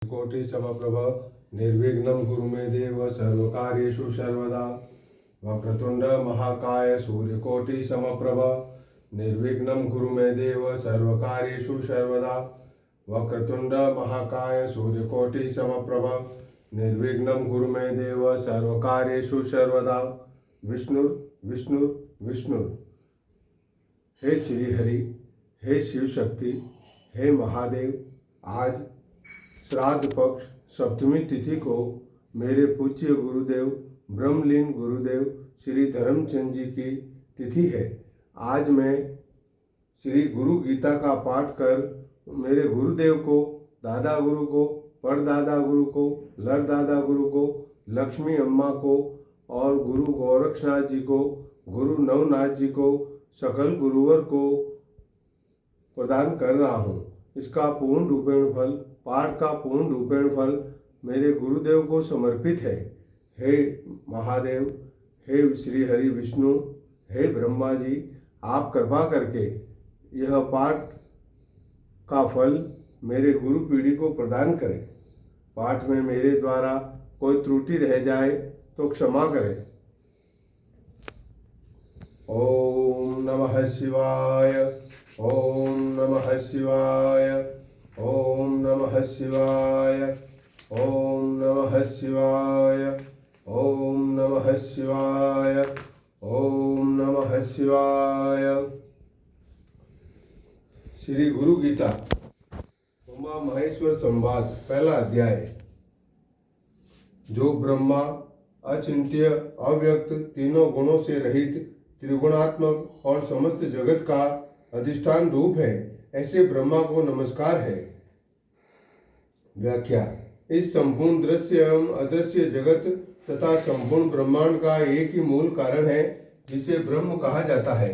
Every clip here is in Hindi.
कोटि समप्रभ निर्विघ्नं कुरु मे देव सर्वकार्येषु सर्वदा। वक्रतुंड महाकाय सूर्यकोटि समप्रभ निर्विघ्नं कुरु मे देव सर्वकार्येषु सर्वदा। वक्रतुंड महाकाय सूर्यकोटि समप्रभ निर्विघ्नं कुरु मे देव सर्वकार्येषु सर्वदा। विष्णु विष्णु विष्णु। हे श्री हरि, हे शिव शक्ति, हे महादेव, आज श्राद्ध पक्ष सप्तमी तिथि को मेरे पूज्य गुरुदेव ब्रह्मलीन गुरुदेव श्री धर्मचंद जी की तिथि है। आज मैं श्री गुरु गीता का पाठ कर मेरे गुरुदेव को, दादा गुरु को, परदादा गुरु को, लड़दादा गुरु को, लक्ष्मी अम्मा को और गुरु गोरक्षनाथ जी को, गुरु नवनाथ जी को, सकल गुरुवर को प्रदान कर रहा हूँ। इसका पूर्ण रूपेण फल, पाठ का पूर्ण रूपेण फल मेरे गुरुदेव को समर्पित है। हे महादेव, हे श्री हरि विष्णु, हे ब्रह्मा जी, आप कृपा करके यह पाठ का फल मेरे गुरु पीढ़ी को प्रदान करें। पाठ में मेरे द्वारा कोई त्रुटि रह जाए तो क्षमा करें। ओम नमः शिवाय, ओम नमः शिवाय, ओम नमः शिवाय, ओम नमः शिवाय, ओम नमः शिवाय, ओम नमः शिवाय। श्री गुरु गीता उमा महेश्वर संवाद, पहला अध्याय। जो ब्रह्मा अचिंत्य, अव्यक्त, तीनों गुणों से रहित, त्रिगुणात्मक और समस्त जगत का अधिष्ठान रूप है, ऐसे ब्रह्मा को नमस्कार है। व्याख्या। इस संपूर्ण दृश्य एवं अदृश्य जगत तथा संपूर्ण ब्रह्मांड का एक ही मूल कारण है, जिसे ब्रह्म कहा जाता है।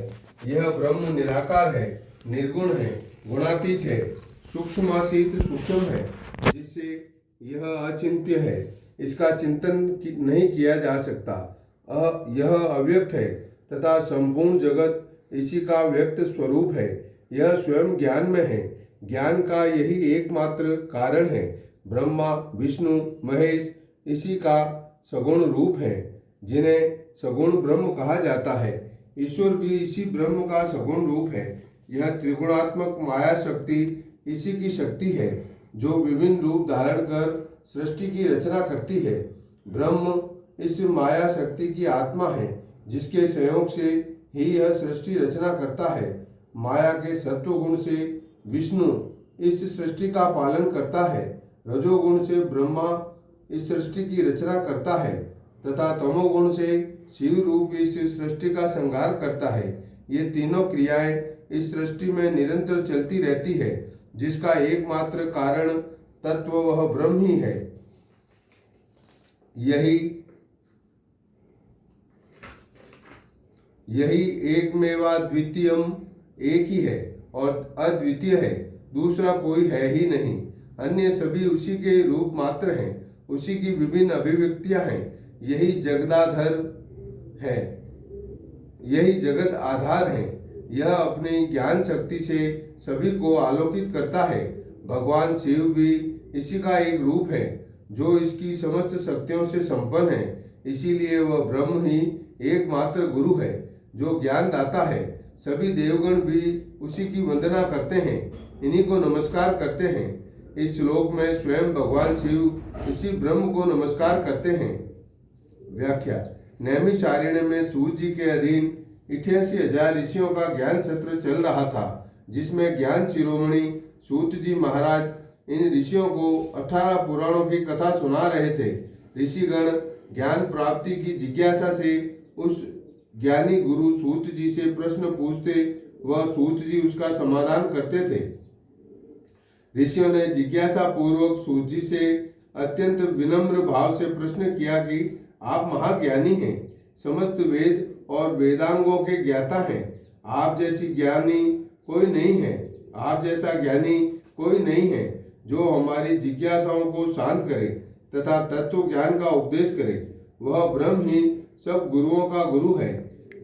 यह ब्रह्म निराकार है, निर्गुण है, गुणातीत है, सूक्ष्मातीत सूक्ष्म है, जिससे यह अचिंत्य है, इसका चिंतन नहीं किया जा सकता। यह अव्यक्त है तथा संपूर्ण जगत इसी का व्यक्त स्वरूप है। यह स्वयं ज्ञान में है, ज्ञान का यही एकमात्र कारण है। ब्रह्मा, विष्णु, महेश इसी का सगुण रूप है, जिन्हें सगुण ब्रह्म कहा जाता है। ईश्वर भी इसी ब्रह्म का सगुण रूप है। यह त्रिगुणात्मक माया शक्ति इसी की शक्ति है, जो विभिन्न रूप धारण कर सृष्टि की रचना करती है। ब्रह्म इस माया शक्ति की आत्मा है, जिसके सहयोग से ही यह सृष्टि रचना करता है। माया के सत्व गुण से विष्णु इस सृष्टि का पालन करता है, रजोगुण से ब्रह्मा इस सृष्टि की रचना करता है तथा तमोगुण से शिव रूप इस सृष्टि का संहार करता है। ये तीनों क्रियाएं इस सृष्टि में निरंतर चलती रहती है, जिसका एकमात्र कारण तत्व वह ब्रह्म ही है। यही एकमेवाद्वितीयम, एक ही है और अद्वितीय है, दूसरा कोई है ही नहीं। अन्य सभी उसी के रूप मात्र हैं, उसी की विभिन्न अभिव्यक्तियां हैं। यही जगदाधर है, यही जगत आधार है। यह अपनी ज्ञान शक्ति से सभी को आलोकित करता है। भगवान शिव भी इसी का एक रूप है, जो इसकी समस्त शक्तियों से संपन्न है। इसीलिए वह ब्रह्म ही एकमात्र गुरु है, जो ज्ञान दाता है। सभी देवगण भी उसी की वंदना करते हैं, इन्हीं को नमस्कार करते हैं। इस श्लोक में स्वयं भगवान शिव इसी ब्रह्म को नमस्कार करते हैं। व्याख्या। नैमिषारण्य में सूत जी के अधीन 88,000 ऋषियों का ज्ञान सत्र चल रहा था, जिसमें ज्ञान शिरोमणि सूत जी महाराज इन ऋषियों को 18 पुराणों की कथा सुना रहे थे। ऋषिगण ज्ञान प्राप्ति की जिज्ञासा से उस ज्ञानी गुरु सूत जी से प्रश्न पूछते, वह सूत जी उसका समाधान करते थे। ऋषियों ने जिज्ञासा पूर्वक सूत जी से अत्यंत विनम्र भाव से प्रश्न किया कि आप महाज्ञानी हैं, समस्त वेद और वेदांगों के ज्ञाता हैं। आप जैसी ज्ञानी कोई नहीं है, आप जैसा ज्ञानी कोई नहीं है, जो हमारी जिज्ञासाओं को शांत करे तथा तत्व ज्ञान का उपदेश करे। वह ब्रह्म ही सब गुरुओं का गुरु है,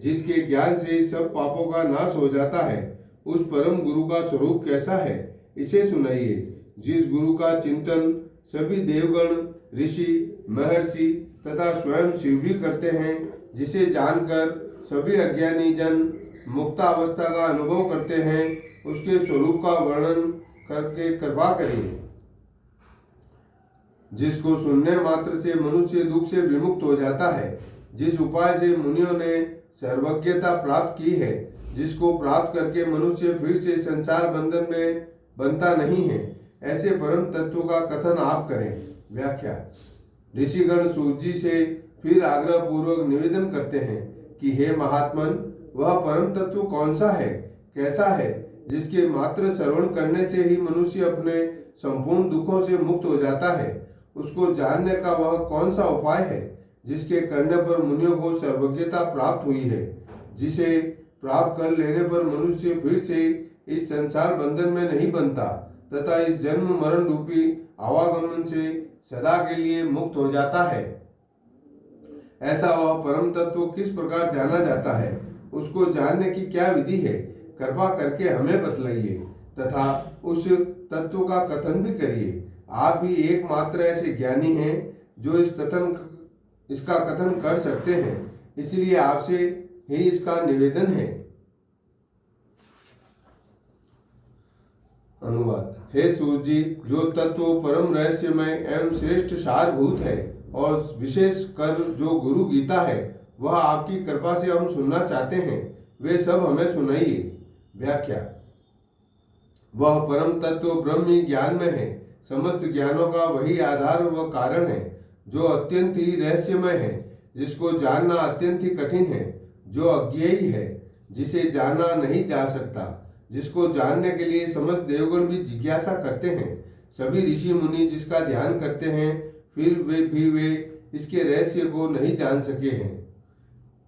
जिसके ज्ञान से सब पापों का नाश हो जाता है। उस परम गुरु का स्वरूप कैसा है, इसे सुनाइए। जिस गुरु का चिंतन सभी देवगण, ऋषि, महर्षि तथा स्वयं शिव भी करते हैं, जिसे जानकर सभी अज्ञानी जन मुक्तावस्था का अनुभव करते हैं। उसके स्वरूप का वर्णन करके कृपा करिए, जिसको सुनने मात्र से मनुष्य दुख से विमुक्त हो जाता है, जिस उपाय से मुनियों ने सर्वज्ञता प्राप्त की है, जिसको प्राप्त करके मनुष्य फिर से संसार बंधन में बनता नहीं है, ऐसे परम तत्व का कथन आप करें। व्याख्या। ऋषिगण सूत जी से फिर आग्रह पूर्वक निवेदन करते हैं कि हे महात्मन, वह परम तत्व कौन सा है, कैसा है, जिसके मात्र श्रवण करने से ही मनुष्य अपने संपूर्ण दुखों से मुक्त हो जाता है। उसको जानने का वह कौन सा उपाय है, जिसके करने पर मुनियों को सर्वज्ञता प्राप्त हुई है, जिसे प्राप्त कर लेने पर मनुष्य फिर से इस संसार बंधन में नहीं बनता तथा इस जन्म मरण रूपी आवागमन से सदा के लिए मुक्त हो जाता है। ऐसा वह परम तत्व किस प्रकार जाना जाता है, उसको जानने की क्या विधि है, कृपा करके हमें बतलाइए तथा उस तत्व का कथन भी करिए। आप ही एकमात्र ऐसे ज्ञानी हैं जो इसका कथन कर सकते हैं, इसलिए आपसे ही इसका निवेदन है। अनुवाद। हे सूत जी, जो तत्व परम रहस्यमय एवं श्रेष्ठ सारभूत है और विशेष कर जो गुरु गीता है, वह आपकी कृपा से हम सुनना चाहते हैं, वे सब हमें सुनाइए। व्याख्या। वह परम तत्व ब्रह्म ही ज्ञान में है, समस्त ज्ञानों का वही आधार व कारण है, जो अत्यंत ही रहस्यमय है, जिसको जानना अत्यंत ही कठिन है, जो अज्ञेय है, जिसे जाना नहीं जा सकता, जिसको जानने के लिए समस्त देवगण भी जिज्ञासा करते हैं। सभी ऋषि मुनि जिसका ध्यान करते हैं, फिर वे इसके रहस्य को नहीं जान सके हैं।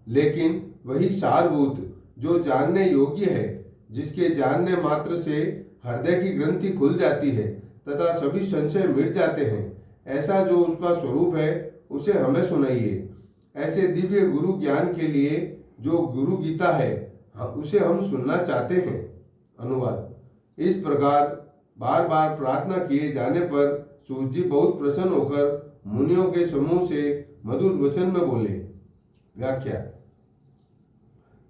लेकिन वही सारभूत जो जानने योग्य है, जिसके जानने मात्र से हृदय की ग्रंथि खुल जाती है तथा सभी संशय मिट जाते हैं, ऐसा जो उसका स्वरूप है, उसे हमें सुनाइए। ऐसे दिव्य गुरु ज्ञान के लिए जो गुरु गीता है, उसे हम सुनना चाहते हैं। अनुवाद। इस प्रकार बार बार प्रार्थना किए जाने पर सूत जी बहुत प्रसन्न होकर मुनियों के समूह से मधुर वचन में बोले। व्याख्या।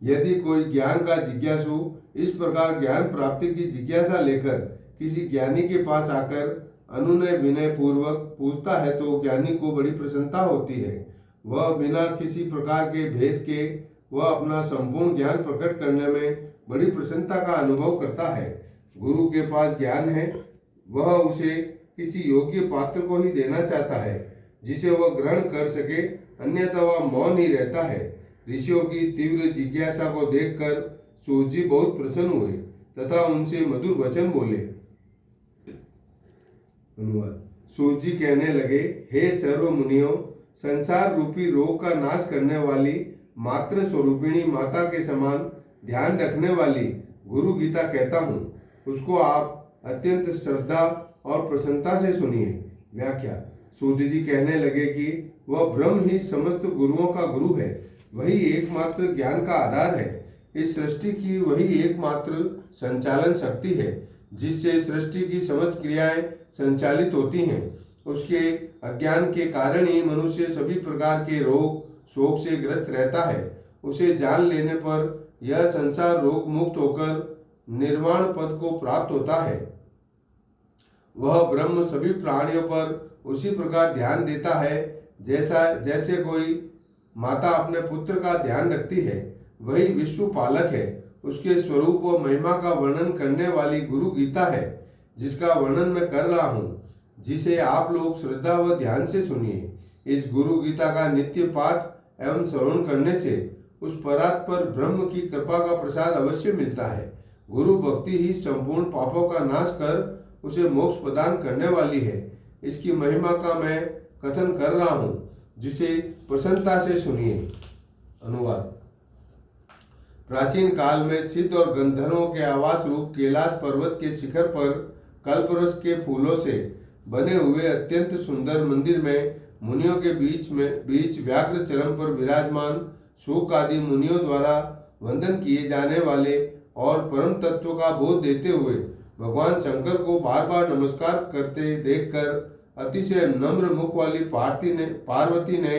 यदि कोई ज्ञान का जिज्ञासु इस प्रकार ज्ञान प्राप्ति की जिज्ञासा लेकर किसी ज्ञानी के पास आकर अनुनय विनय पूर्वक पूछता है, तो ज्ञानी को बड़ी प्रसन्नता होती है। वह बिना किसी प्रकार के भेद के वह अपना संपूर्ण ज्ञान प्रकट करने में बड़ी प्रसन्नता का अनुभव करता है। गुरु के पास ज्ञान है, वह उसे किसी योग्य पात्र को ही देना चाहता है, जिसे वह ग्रहण कर सके, अन्यथा वह मौन ही रहता है। ऋषियों की तीव्र जिज्ञासा को देखकर सूत जी बहुत प्रसन्न हुए तथा उनसे मधुर वचन बोले। अनुवाद। सूत जी कहने लगे, हे सर्व मुनियों, संसार रूपी रोग का नाश करने वाली मात्र स्वरूपिणी माता के समान ध्यान रखने वाली गुरु गीता कहता हूँ, उसको आप अत्यंत श्रद्धा और प्रसन्नता से सुनिए। व्याख्या। सूत जी कहने लगे कि वह ब्रह्म ही समस्त गुरुओं का गुरु है, वही एकमात्र ज्ञान का आधार है। इस सृष्टि की वही एकमात्र संचालन शक्ति है, जिससे सृष्टि की समस्त क्रियाएं संचालित होती हैं। उसके अज्ञान के कारण ही मनुष्य सभी प्रकार के रोग शोक से ग्रस्त रहता है। उसे जान लेने पर यह संसार रोग मुक्त होकर निर्वाण पद को प्राप्त होता है। वह ब्रह्म सभी प्राणियों पर उसी प्रकार ध्यान देता है जैसे कोई माता अपने पुत्र का ध्यान रखती है। वही विश्व पालक है। उसके स्वरूप व महिमा का वर्णन करने वाली गुरु गीता है, जिसका वर्णन मैं कर रहा हूँ, जिसे आप लोग श्रद्धा व ध्यान से सुनिए। इस गुरु गीता का नित्य पाठ एवं श्रवण करने से उस परात्पर ब्रह्म की कृपा का प्रसाद अवश्य मिलता है। गुरु भक्ति ही संपूर्ण पापों का नाश कर उसे मोक्ष प्रदान करने वाली है। इसकी महिमा का मैं कथन कर रहा हूँ, जिसे प्रसन्नता से सुनिए। अनुवाद। प्राचीन काल में सिद्ध और गंधर्वों के आवास रूप कैलाश पर्वत के शिखर पर कल्पवृक्ष के फूलों से बने हुए अत्यंत सुंदर मंदिर में मुनियों के बीच व्याघ्र चरम पर विराजमान शूक आदि मुनियों द्वारा वंदन किए जाने वाले और परम तत्व का बोध देते हुए भगवान शंकर को बार बार नमस्कार करते देखकर अतिशय नम्र मुख वाली पार्वती ने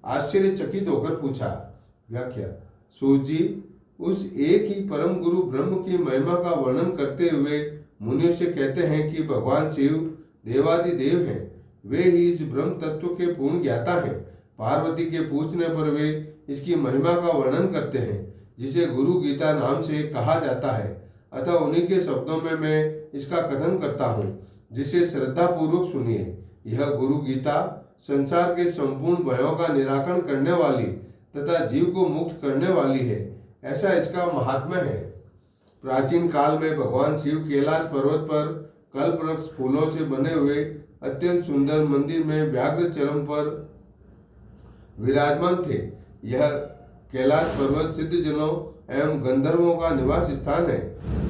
आश्चर्यचकित होकर पूछा। व्याख्या। सूत जी, उस एक ही परम गुरु ब्रह्म की महिमा का वर्णन करते हुए मुनियों से कहते हैं कि भगवान शिव देवादिदेव हैं। वे ही इस ब्रह्म तत्व के पूर्ण ज्ञाता हैं। पार्वती के पूछने पर वे इसकी महिमा का वर्णन करते हैं, जिसे गुरु गीता नाम से कहा जाता है। अतः उन्हीं के शब्दों में मैं इसका कथन करता हूँ, जिसे श्रद्धा पूर्वक सुनिए। यह गुरु गीता संसार के संपूर्ण भयों का निराकरण करने वाली तथा जीव को मुक्त करने वाली है, ऐसा इसका महात्म्य है। प्राचीन काल में भगवान शिव कैलाश पर्वत पर कल्पवृक्ष फूलों से बने हुए अत्यंत सुंदर मंदिर में व्याघ्र चरम पर विराजमान थे। यह कैलाश पर्वत सिद्धजनों एवं गंधर्वों का निवास स्थान है।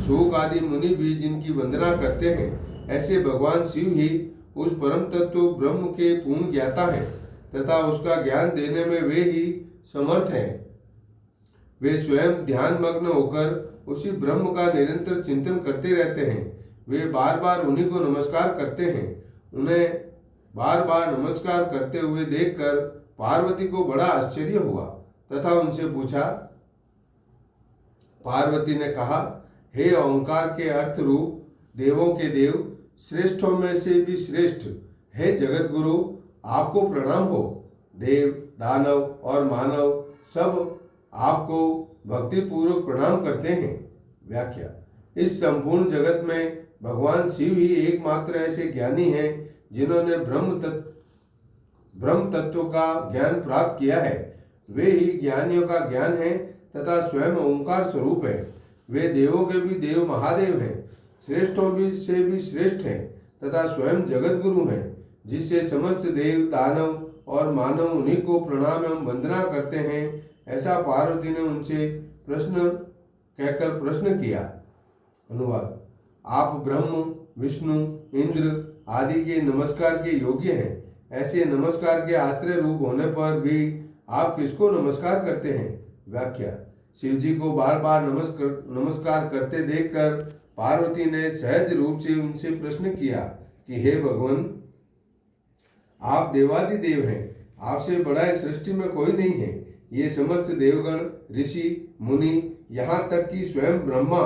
सूक आदि मुनि भी जिनकी वंदना करते हैं, ऐसे भगवान शिव ही उस परम तत्व ब्रह्म के पूर्ण ज्ञाता हैं तथा उसका ज्ञान देने में वे ही समर्थ हैं। वे स्वयं ध्यान मग्न होकर उसी ब्रह्म का निरंतर चिंतन करते रहते हैं। वे बार बार उन्हीं को नमस्कार करते हैं। उन्हें बार बार नमस्कार करते हुए देखकर पार्वती को बड़ा आश्चर्य हुआ तथा उनसे पूछा। पार्वती ने कहा, हे ओंकार के अर्थ रूप देवों के देव, श्रेष्ठों में से भी श्रेष्ठ, हे जगत गुरु, आपको प्रणाम हो। देव, दानव और मानव सब आपको भक्ति पूर्वक प्रणाम करते हैं। व्याख्या। इस संपूर्ण जगत में भगवान शिव ही एकमात्र ऐसे ज्ञानी हैं जिन्होंने ब्रह्म तत्व का ज्ञान प्राप्त किया है। वे ही ज्ञानियों का ज्ञान है तथा स्वयं ओंकार स्वरूप है। वे देवों के भी देव महादेव हैं, श्रेष्ठों भी से भी श्रेष्ठ हैं तथा स्वयं जगत गुरु हैं, जिससे समस्त देव, दानव और मानव उन्हीं को प्रणाम एवं वंदना करते हैं। ऐसा पार्वती ने उनसे कहकर प्रश्न किया। अनुवाद। आप ब्रह्म, विष्णु, इंद्र आदि के नमस्कार के योग्य हैं। ऐसे नमस्कार के आश्रय रूप होने पर भी आप किसको नमस्कार करते हैं? व्याख्या। शिव जी को बार बार नमस्कार करते देखकर पार्वती ने सहज रूप से उनसे प्रश्न किया कि हे भगवान, आप देवादिदेव हैं, आपसे बड़ा इस सृष्टि में कोई नहीं है। ये समस्त देवगण, ऋषि, मुनि, यहाँ तक कि स्वयं ब्रह्मा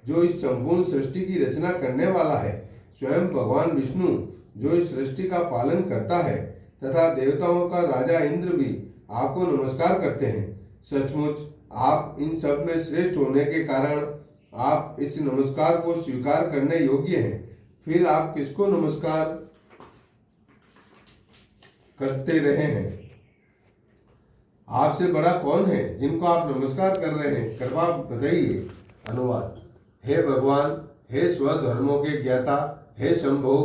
जो इस संपूर्ण सृष्टि की रचना करने वाला है, स्वयं भगवान विष्णु जो इस सृष्टि का पालन करता है तथा देवताओं का राजा इंद्र भी आपको नमस्कार करते हैं। सचमुच आप इन सब में श्रेष्ठ होने के कारण आप इस नमस्कार को स्वीकार करने योग्य हैं। फिर आप किसको नमस्कार करते रहे हैं? आपसे बड़ा कौन है जिनको आप नमस्कार कर रहे हैं? कृपा बताइए। अनुवाद। हे भगवान, हे स्वधर्मों के ज्ञाता, हे शंभो,